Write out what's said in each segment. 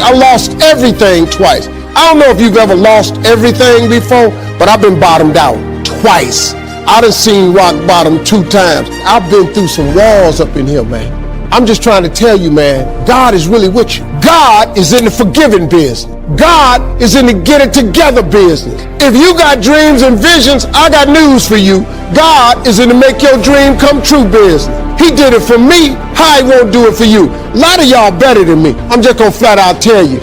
I lost everything twice. I don't know if you've ever lost everything before, but I've been bottomed out twice. I done seen rock bottom 2 times. I've been through some walls up in here, man. I'm just trying to tell you, man, God is really with you. God is in the forgiving business. God is in the get it together business. If you got dreams and visions, I got news for you. God is in the make your dream come true business. He did it for me. How he won't do it for you? A lot of y'all better than me. I'm just gonna flat out tell you.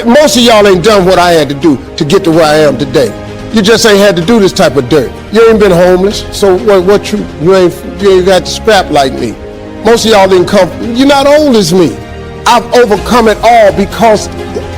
Most of y'all ain't done what I had to do to get to where I am today. You just ain't had to do this type of dirt. You ain't been homeless, so you ain't got to scrap like me. Most of y'all didn't come. You're not old as me. I've overcome it all because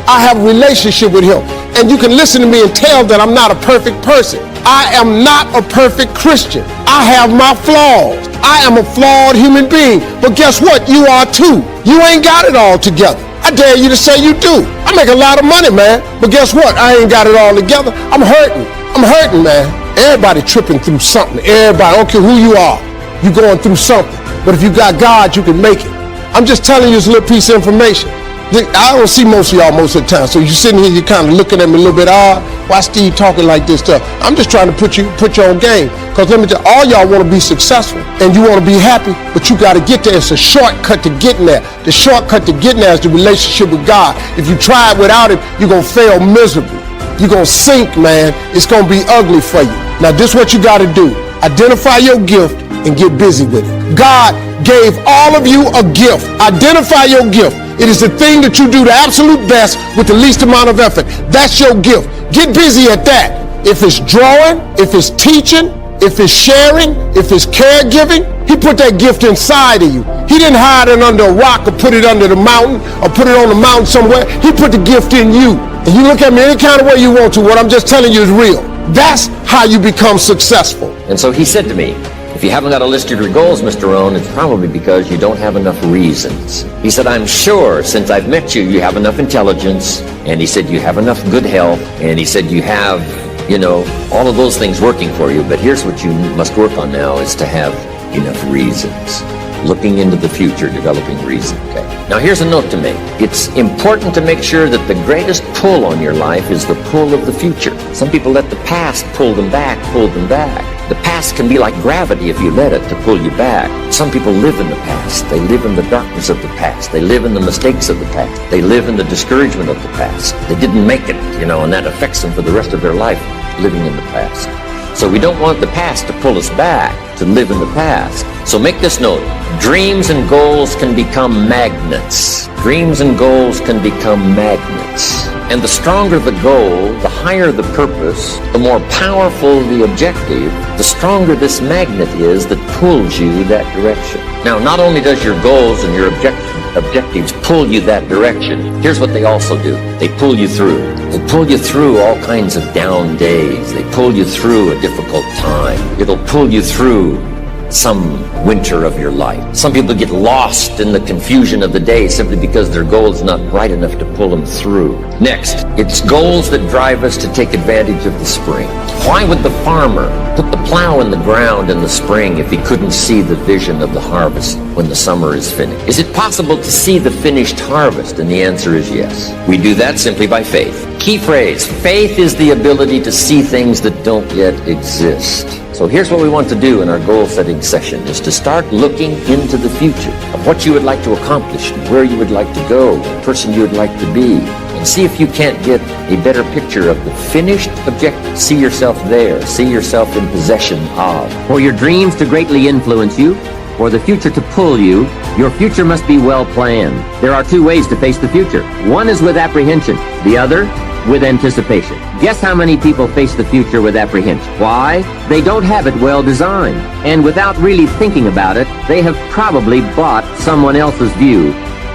I have a relationship with him. And you can listen to me and tell that I'm not a perfect person. I am not a perfect Christian. I have my flaws. I am a flawed human being. But guess what? You are too. You ain't got it all together. I dare you to say you do. I make a lot of money, man. But guess what? I ain't got it all together. I'm hurting, man. Everybody tripping through something. Everybody, I don't care who you are. You going through something. But if you got God, you can make it. I'm just telling you this little piece of information. I don't see most of y'all most of the time. So you're sitting here, you're kind of looking at me a little bit odd. Why Steve talking like this stuff? I'm just trying to put you on game. Because let me tell you, all y'all want to be successful and you want to be happy, but you got to get there. It's a shortcut to getting there. The shortcut to getting there is the relationship with God. If you try it without it, you're going to fail miserably. You're going to sink, man. It's going to be ugly for you. Now, this is what you got to do. Identify your gift and get busy with it. God gave all of you a gift. Identify your gift. It is the thing that you do the absolute best with the least amount of effort. That's your gift. Get busy at that. If it's drawing, if it's teaching, if it's sharing, if it's caregiving, he put that gift inside of you. He didn't hide it under a rock or put it under the mountain or put it on the mountain somewhere. He put the gift in you. And you look at me any kind of way you want to. What I'm just telling you is real. That's how you become successful. And so he said to me, if you haven't got a list of your goals, Mr. Rohn, it's probably because you don't have enough reasons. He said, I'm sure since I've met you, you have enough intelligence. And he said, you have enough good health. And he said, you have, all of those things working for you. But here's what you must work on now is to have enough reasons. Looking into the future, developing reason. Okay. Now here's a note to make. It's important to make sure that the greatest pull on your life is the pull of the future. Some people let the past pull them back. The past can be like gravity if you let it to pull you back. Some people live in the past. They live in the darkness of the past. They live in the mistakes of the past. They live in the discouragement of the past. They didn't make it, and that affects them for the rest of their life, living in the past. So we don't want the past to pull us back to live in the past. So make this note. Dreams and goals can become magnets. Dreams and goals can become magnets. And the stronger the goal, the higher the purpose, the more powerful the objective, the stronger this magnet is that pulls you that direction. Now, not only does your goals and your objectives pull you that direction, here's what they also do. They pull you through. They pull you through all kinds of down days. They pull you through a difficult time. It'll pull you through some winter of your life. Some people get lost in the confusion of the day simply because their goal is not bright enough to pull them through. Next, it's goals that drive us to take advantage of the spring. Why would the farmer put the plow in the ground in the spring if he couldn't see the vision of the harvest when the summer is finished? Is it possible to see the finished harvest? And the answer is yes. We do that simply by faith. Key phrase, faith is the ability to see things that don't yet exist. So here's what we want to do in our goal-setting session, is to start looking into the future of what you would like to accomplish, where you would like to go, the person you would like to be, and see if you can't get a better picture of the finished objective. See yourself there. See yourself in possession of. For your dreams to greatly influence you, for the future to pull you, your future must be well planned. There are 2 ways to face the future. One is with apprehension. The other, with anticipation. Guess how many people face the future with apprehension? Why? They don't have it well designed. And without really thinking about it, they have probably bought someone else's view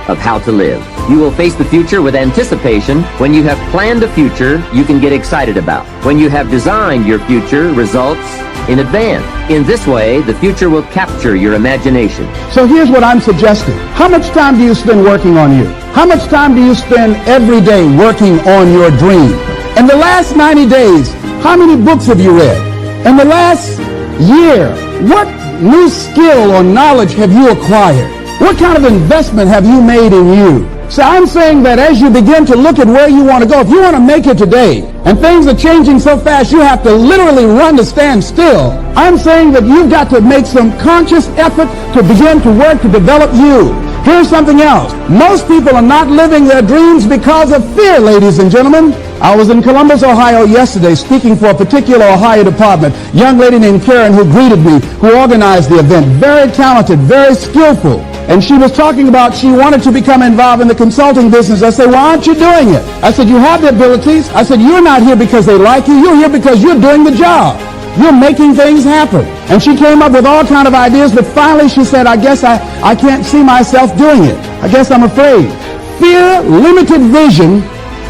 of how to live. You will face the future with anticipation when you have planned a future you can get excited about. When you have designed your future results in advance. In this way, the future will capture your imagination. So here's what I'm suggesting. How much time do you spend working on you? How much time do you spend every day working on your dream? In the last 90 days, how many books have you read? In the last year, what new skill or knowledge have you acquired? What kind of investment have you made in you? So I'm saying that as you begin to look at where you want to go, if you want to make it today, and things are changing so fast you have to literally run to stand still, I'm saying that you've got to make some conscious effort to begin to work to develop you. Here's something else. Most people are not living their dreams because of fear, ladies and gentlemen. I was in Columbus, Ohio yesterday speaking for a particular Ohio department. Young lady named Karen who greeted me, who organized the event. Very talented, very skillful. And she was talking about she wanted to become involved in the consulting business. I said, why aren't you doing it? I said, you have the abilities. I said, you're not here because they like you. You're here because you're doing the job. You're making things happen. And she came up with all kind of ideas, but finally she said, I guess I can't see myself doing it. I guess I'm afraid. Fear, limited vision,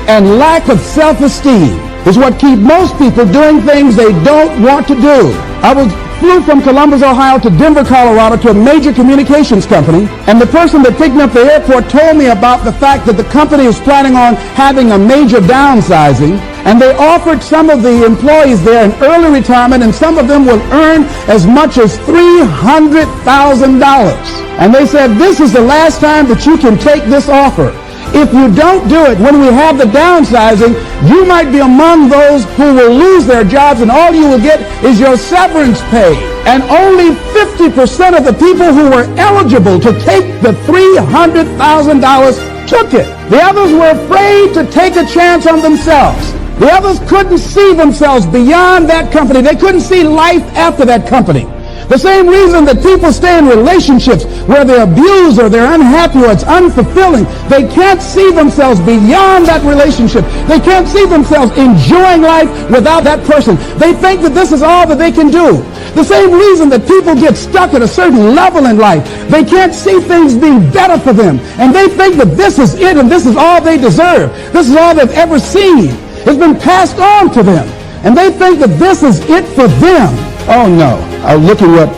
and lack of self-esteem is what keep most people doing things they don't want to do. I flew from Columbus, Ohio to Denver, Colorado to a major communications company, and the person that picked me up at the airport told me about the fact that the company is planning on having a major downsizing, and they offered some of the employees there an early retirement, and some of them will earn as much as $300,000. And they said, this is the last time that you can take this offer. If you don't do it when we have the downsizing, you might be among those who will lose their jobs, and all you will get is your severance pay. And only 50% of the people who were eligible to take the $300,000 took it. The others were afraid to take a chance on themselves. The others couldn't see themselves beyond that company. They couldn't see life after that company. The same reason that people stay in relationships where they're abused or they're unhappy or it's unfulfilling. They can't see themselves beyond that relationship. They can't see themselves enjoying life without that person. They think that this is all that they can do. The same reason that people get stuck at a certain level in life. They can't see things being better for them. And they think that this is it and this is all they deserve. This is all they've ever seen. It's been passed on to them. And they think that this is it for them. Oh no. I look at what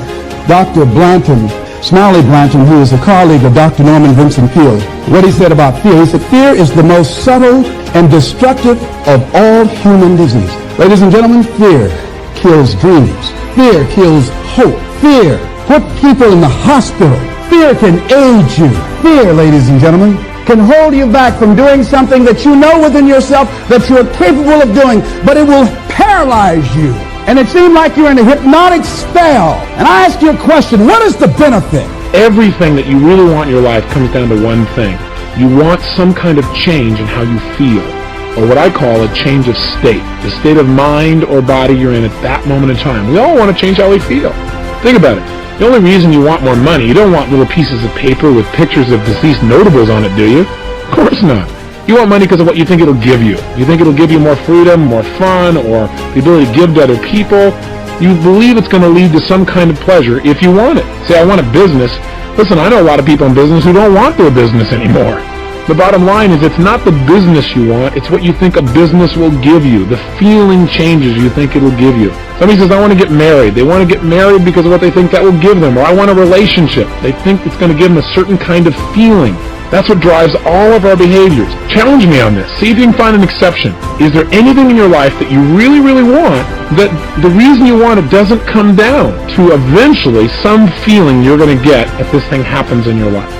Dr. Blanton, Smiley Blanton, who is a colleague of Dr. Norman Vincent Peale, what he said about fear. He said, fear is the most subtle and destructive of all human disease. Ladies and gentlemen, fear kills dreams. Fear kills hope. Fear puts people in the hospital. Fear can age you. Fear, ladies and gentlemen, can hold you back from doing something that you know within yourself that you're capable of doing, but it will paralyze you. And it seemed like you're in a hypnotic spell. And I ask you a question, what is the benefit? Everything that you really want in your life comes down to one thing. You want some kind of change in how you feel, or what I call a change of state, the state of mind or body you're in at that moment in time. We all want to change how we feel. Think about it. The only reason you want more money, you don't want little pieces of paper with pictures of deceased notables on it, do you? Of course not. You want money because of what you think it'll give you. You think it'll give you more freedom, more fun, or the ability to give to other people. You believe it's going to lead to some kind of pleasure if you want it. Say, I want a business. Listen, I know a lot of people in business who don't want their business anymore. The bottom line is it's not the business you want, it's what you think a business will give you, the feeling changes you think it will give you. Somebody says, I want to get married. They want to get married because of what they think that will give them. Or I want a relationship. They think it's going to give them a certain kind of feeling. That's what drives all of our behaviors. Challenge me on this. See if you can find an exception. Is there anything in your life that you really, really want that the reason you want it doesn't come down to eventually some feeling you're going to get if this thing happens in your life?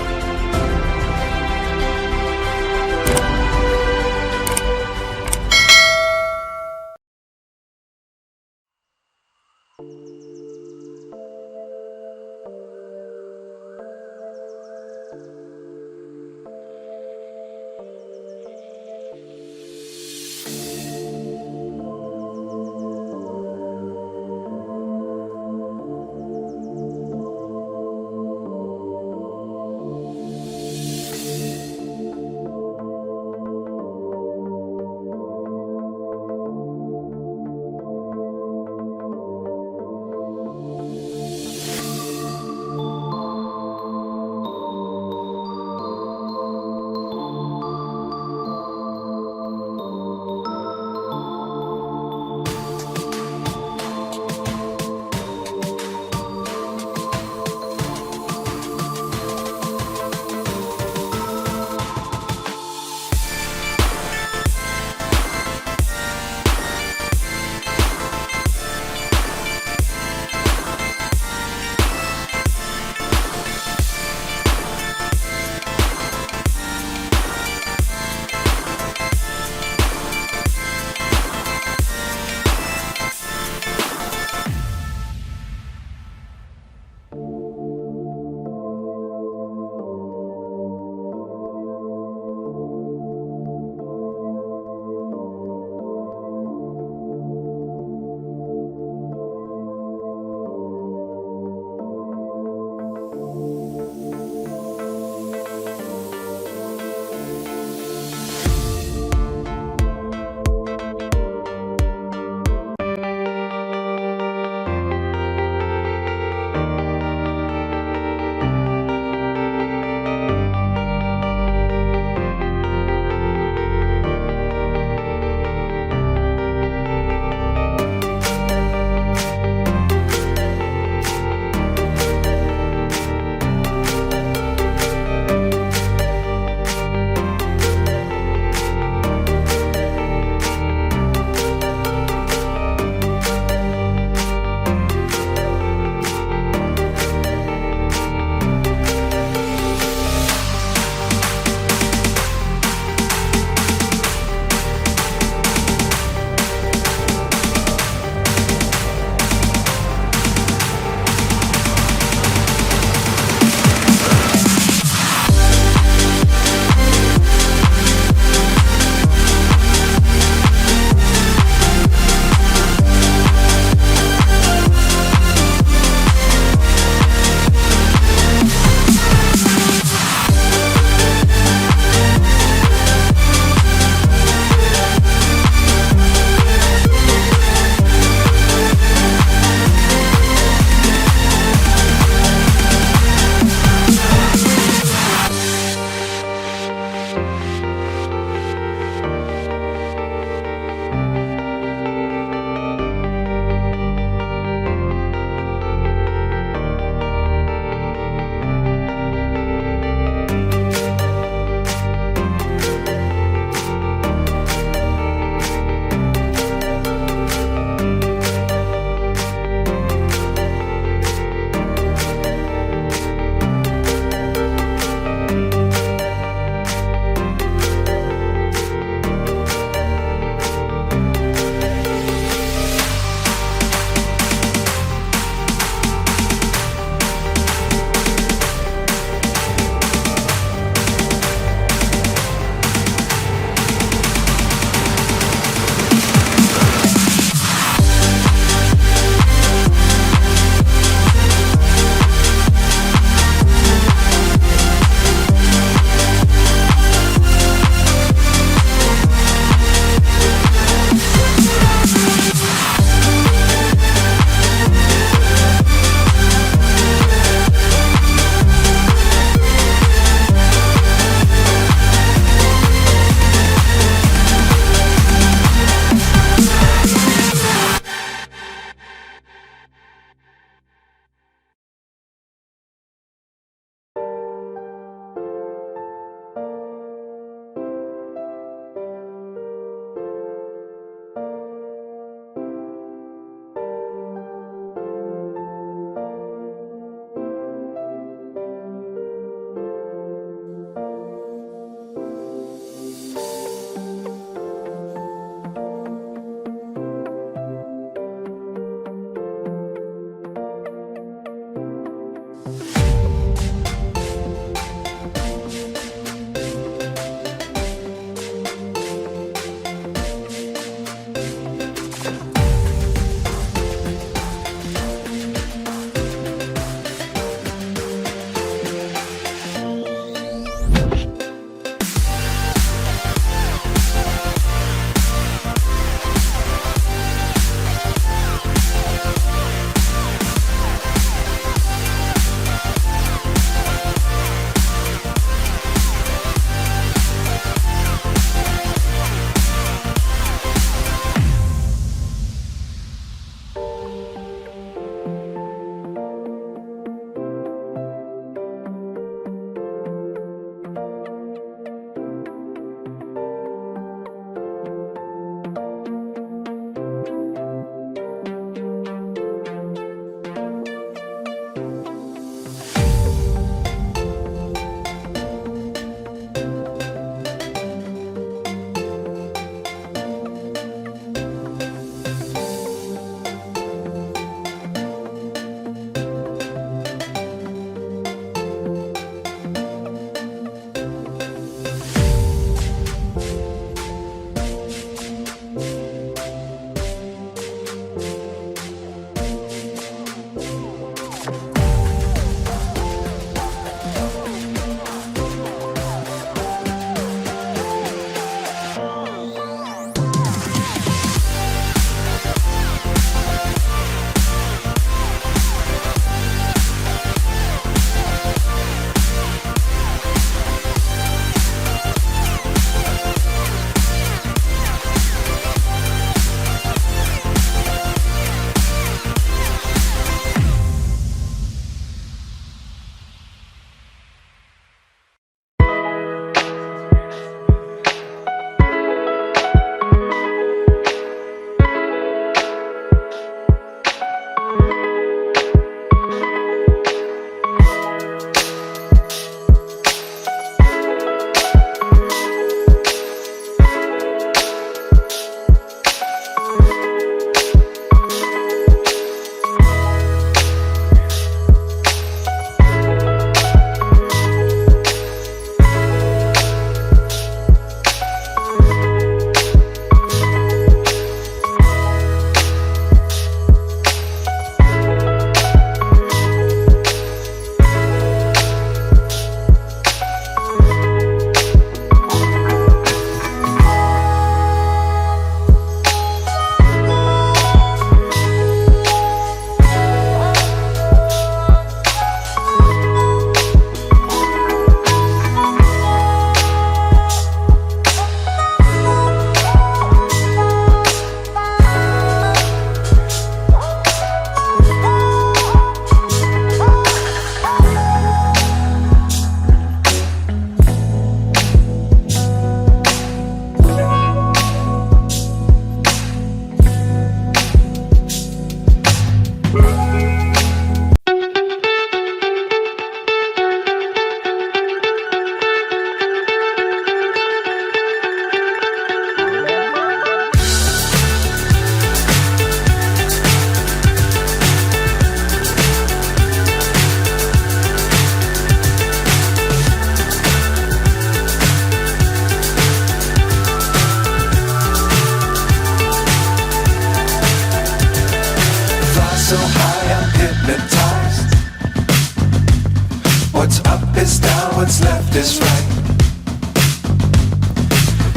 is right.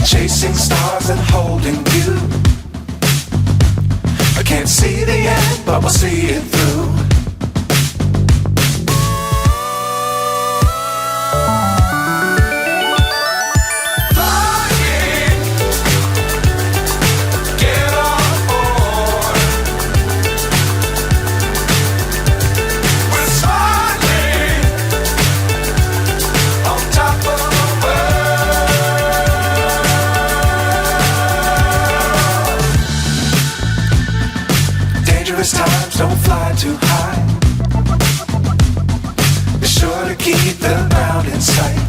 Chasing stars and holding you. I can't see the end, but we'll see it through. Times don't fly too high. Be sure to keep the ground in sight.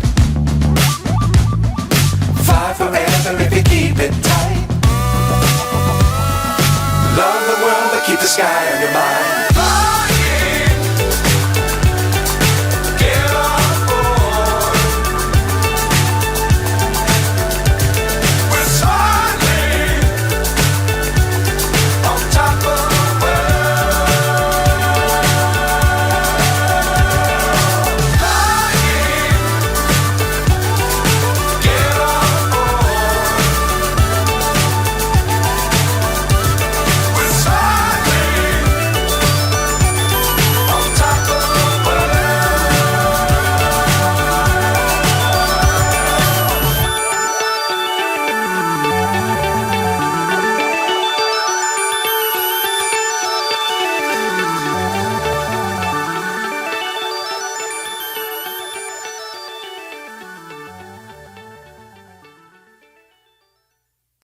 Fly forever if you keep it tight. Love the world but keep the sky on your mind.